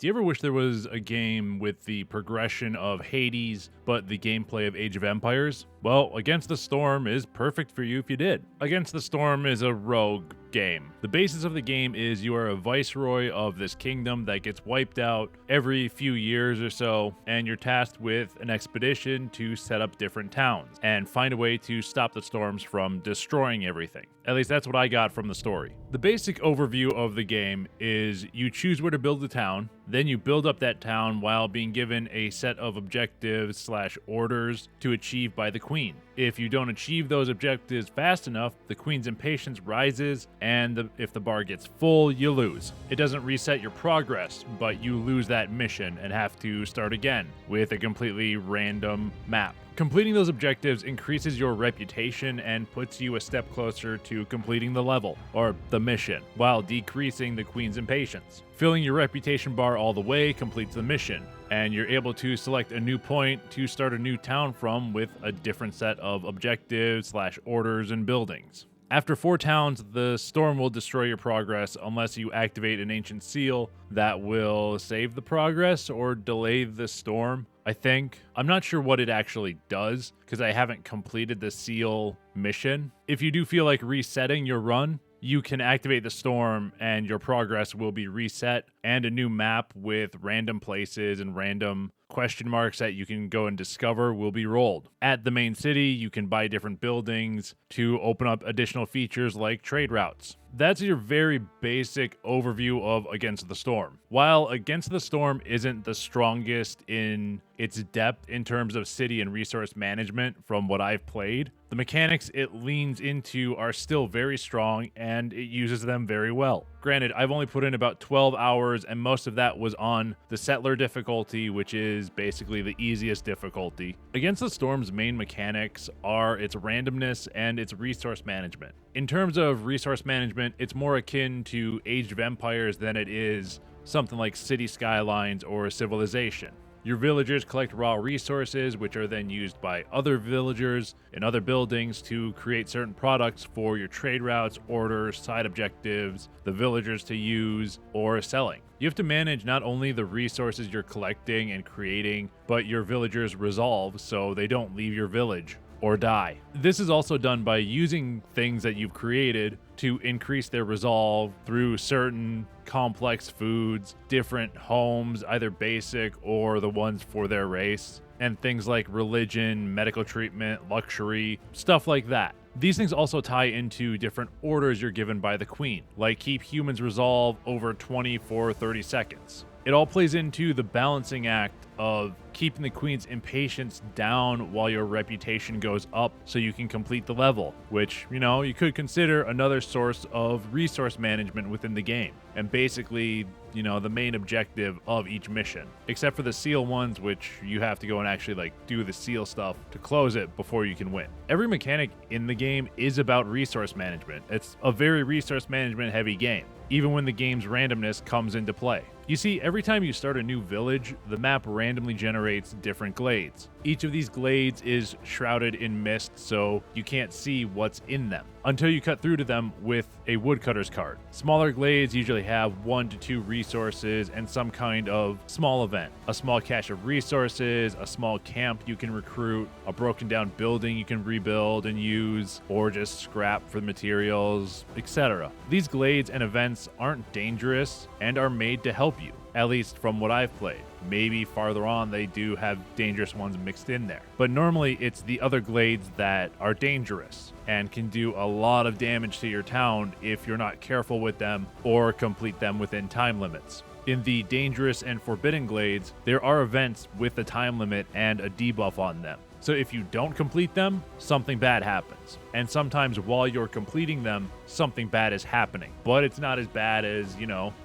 Do you ever wish there was a game with the progression of Hades, but the gameplay of Age of Empires? Well, Against the Storm is perfect for you if you did. Against the Storm is a rogue game. The basis of the game is you are a viceroy of this kingdom that gets wiped out every few years or so, and you're tasked with an expedition to set up different towns and find a way to stop the storms from destroying everything. At least that's what I got from the story. The basic overview of the game is you choose where to build the town, then you build up that town while being given a set of objectives/orders to achieve by the queen. If you don't achieve those objectives fast enough, the queen's impatience rises, and if the bar gets full, you lose. It doesn't reset your progress, but you lose that mission and have to start again with a completely random map. Completing those objectives increases your reputation and puts you a step closer to completing the level, or the mission, while decreasing the queen's impatience. Filling your reputation bar all the way completes the mission, and you're able to select a new point to start a new town from with a different set of objectives/orders and buildings. After 4 towns, the storm will destroy your progress unless you activate an ancient seal that will save the progress or delay the storm, I think. I'm not sure what it actually does because I haven't completed the seal mission. If you do feel like resetting your run, you can activate the storm and your progress will be reset, and a new map with random places and random question marks that you can go and discover will be rolled. At the main city, you can buy different buildings to open up additional features like trade routes. That's your very basic overview of Against the Storm. While Against the Storm isn't the strongest in its depth in terms of city and resource management from what I've played, the mechanics it leans into are still very strong and it uses them very well. Granted, I've only put in about 12 hours and most of that was on the Settler difficulty, which is basically the easiest difficulty. Against the Storm's main mechanics are its randomness and its resource management. In terms of resource management, it's more akin to Age of Empires than it is something like City Skylines or Civilization. Your villagers collect raw resources, which are then used by other villagers in other buildings to create certain products for your trade routes, orders, side objectives, the villagers to use, or selling. You have to manage not only the resources you're collecting and creating, but your villagers' resolve so they don't leave your village or die. This is also done by using things that you've created to increase their resolve through certain complex foods, different homes, either basic or the ones for their race, and things like religion, medical treatment, luxury, stuff like that. These things also tie into different orders you're given by the queen, like keep humans resolve over 20 for 30 seconds. It all plays into the balancing act of keeping the queen's impatience down while your reputation goes up so you can complete the level, which, you could consider another source of resource management within the game, and basically, the main objective of each mission, except for the seal ones, which you have to go and actually do the seal stuff to close it before you can win. Every mechanic in the game is about resource management. It's a very resource management heavy game, even when the game's randomness comes into play. You see, every time you start a new village, the map randomly generates different glades. Each of these glades is shrouded in mist, so you can't see what's in them until you cut through to them with a woodcutter's cart. Smaller glades usually have 1 to 2 resources and some kind of small event. A small cache of resources, a small camp you can recruit, a broken down building you can rebuild and use, or just scrap for materials, etc. These glades and events aren't dangerous and are made to help you, at least from what I've played. Maybe farther on they do have dangerous ones mixed in there, but normally it's the other glades that are dangerous and can do a lot of damage to your town if you're not careful with them or complete them within time limits. In the dangerous and forbidden glades, there are events with a time limit and a debuff on them. So if you don't complete them, something bad happens. And sometimes while you're completing them, something bad is happening. But it's not as bad as,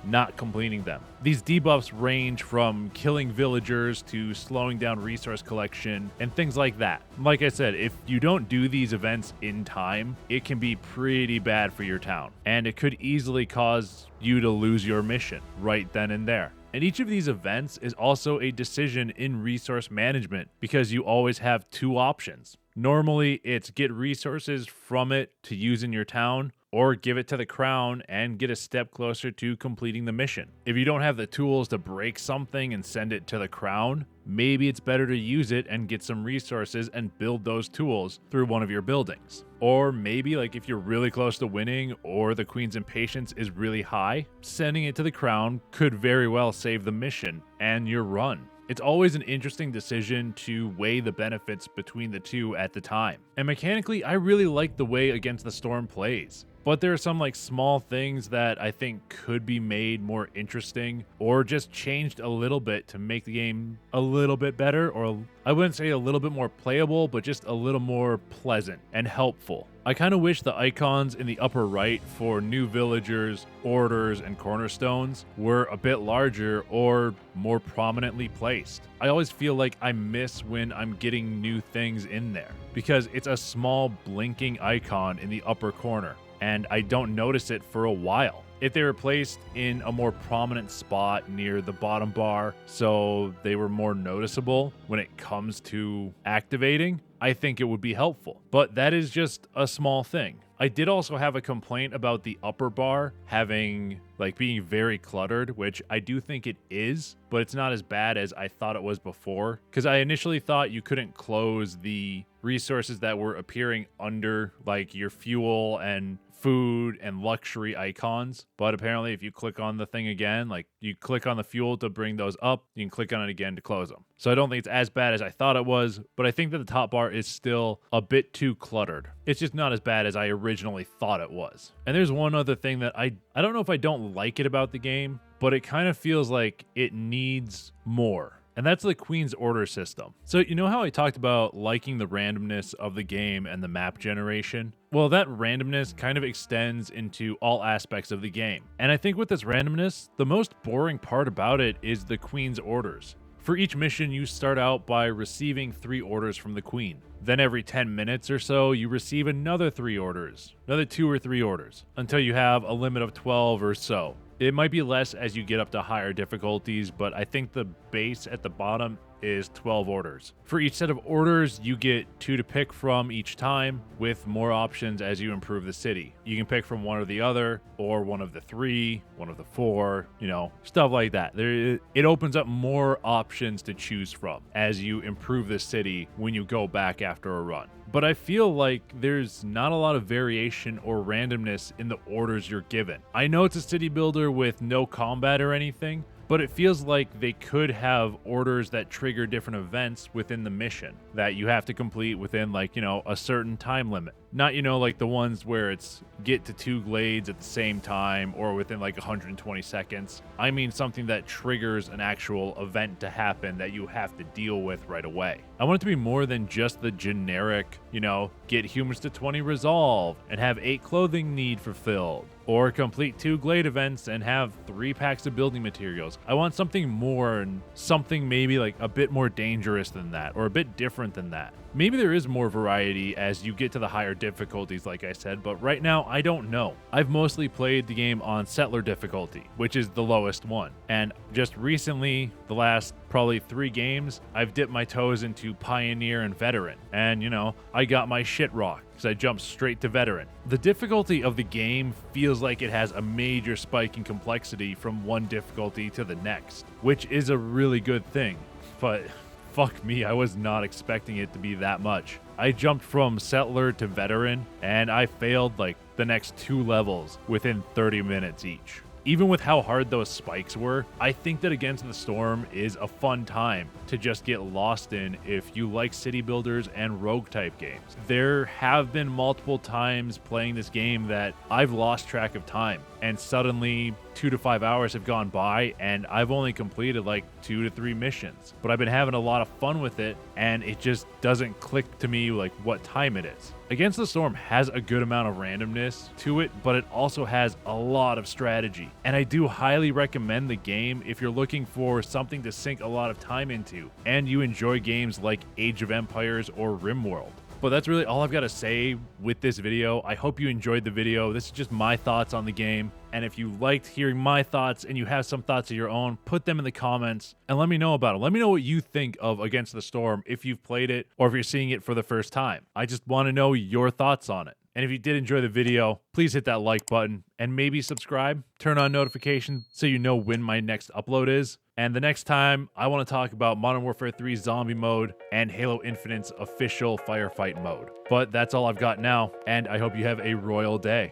not completing them. These debuffs range from killing villagers to slowing down resource collection and things like that. Like I said, if you don't do these events in time, it can be pretty bad for your town. And it could easily cause you to lose your mission right then and there. And each of these events is also a decision in resource management because you always have 2 options. Normally, it's get resources from it to use in your town, or give it to the crown and get a step closer to completing the mission. If you don't have the tools to break something and send it to the crown, maybe it's better to use it and get some resources and build those tools through one of your buildings. Or maybe like if you're really close to winning or the queen's impatience is really high, sending it to the crown could very well save the mission and your run. It's always an interesting decision to weigh the benefits between the two at the time. And mechanically, I really like the way Against the Storm plays. But there are some like small things that I think could be made more interesting or just changed a little bit to make the game a little bit better, or I wouldn't say a little bit more playable, but just a little more pleasant and helpful. I kind of wish the icons in the upper right for new villagers, orders, and cornerstones were a bit larger or more prominently placed. I always feel like I miss when I'm getting new things in there because it's a small blinking icon in the upper corner, and I don't notice it for a while. If they were placed in a more prominent spot near the bottom bar so they were more noticeable when it comes to activating, I think it would be helpful. But that is just a small thing. I did also have a complaint about the upper bar being very cluttered, which I do think it is, but it's not as bad as I thought it was before. Because I initially thought you couldn't close the resources that were appearing under like your fuel and food and luxury icons, but apparently if you click on the thing again, like you click on the fuel to bring those up, you can click on it again to close them. So I don't think it's as bad as I thought it was, but I think that the top bar is still a bit too cluttered. It's just not as bad as I originally thought it was. And there's one other thing that I don't know if I don't like it about the game, but it kind of feels like it needs more. And that's the Queen's Order system. So you know how I talked about liking the randomness of the game and the map generation? Well, that randomness kind of extends into all aspects of the game. And I think with this randomness, the most boring part about it is the Queen's Orders. For each mission, you start out by receiving 3 orders from the Queen. Then every 10 minutes or so, you receive another 3 orders, another 2 or 3 orders, until you have a limit of 12 or so. It might be less as you get up to higher difficulties, but I think the base at the bottom is 12 orders. For each set of orders, you get 2 to pick from each time, with more options as you improve the city. You can pick from one or the other, or one of the 3, one of the 4, stuff like that. It opens up more options to choose from as you improve the city when you go back after a run. But I feel like there's not a lot of variation or randomness in the orders you're given. I know it's a city builder with no combat or anything, but it feels like they could have orders that trigger different events within the mission that you have to complete within a certain time limit. Not, like the ones where it's get to 2 glades at the same time or within 120 seconds. I mean something that triggers an actual event to happen that you have to deal with right away. I want it to be more than just the generic, get humans to 20 resolve and have 8 clothing need fulfilled, or complete 2 glade events and have 3 packs of building materials. I want something more, and something maybe a bit more dangerous than that, or a bit different than that. Maybe there is more variety as you get to the higher difficulties, like I said, but right now I don't know. I've mostly played the game on Settler difficulty, which is the lowest one. And just recently, the last probably 3 games, I've dipped my toes into Pioneer and Veteran. And, I got my shit rocked because I jumped straight to Veteran. The difficulty of the game feels like it has a major spike in complexity from one difficulty to the next, which is a really good thing. But fuck me, I was not expecting it to be that much. I jumped from Settler to Veteran, and I failed the next 2 levels within 30 minutes each. Even with how hard those spikes were, I think that Against the Storm is a fun time to just get lost in if you like city builders and rogue type games. There have been multiple times playing this game that I've lost track of time, and suddenly 2 to 5 hours have gone by and I've only completed 2 to 3 missions. But I've been having a lot of fun with it, and it just doesn't click to me what time it is. Against the Storm has a good amount of randomness to it, but it also has a lot of strategy. And I do highly recommend the game if you're looking for something to sink a lot of time into, and you enjoy games like Age of Empires or RimWorld. But that's really all I've got to say with this video. I hope you enjoyed the video. This is just my thoughts on the game. And if you liked hearing my thoughts and you have some thoughts of your own, put them in the comments and let me know about it. Let me know what you think of Against the Storm if you've played it or if you're seeing it for the first time. I just want to know your thoughts on it. And if you did enjoy the video, please hit that like button and maybe subscribe. Turn on notifications so you know when my next upload is. And the next time, I want to talk about Modern Warfare 3 Zombie Mode and Halo Infinite's official firefight mode. But that's all I've got now, and I hope you have a royal day.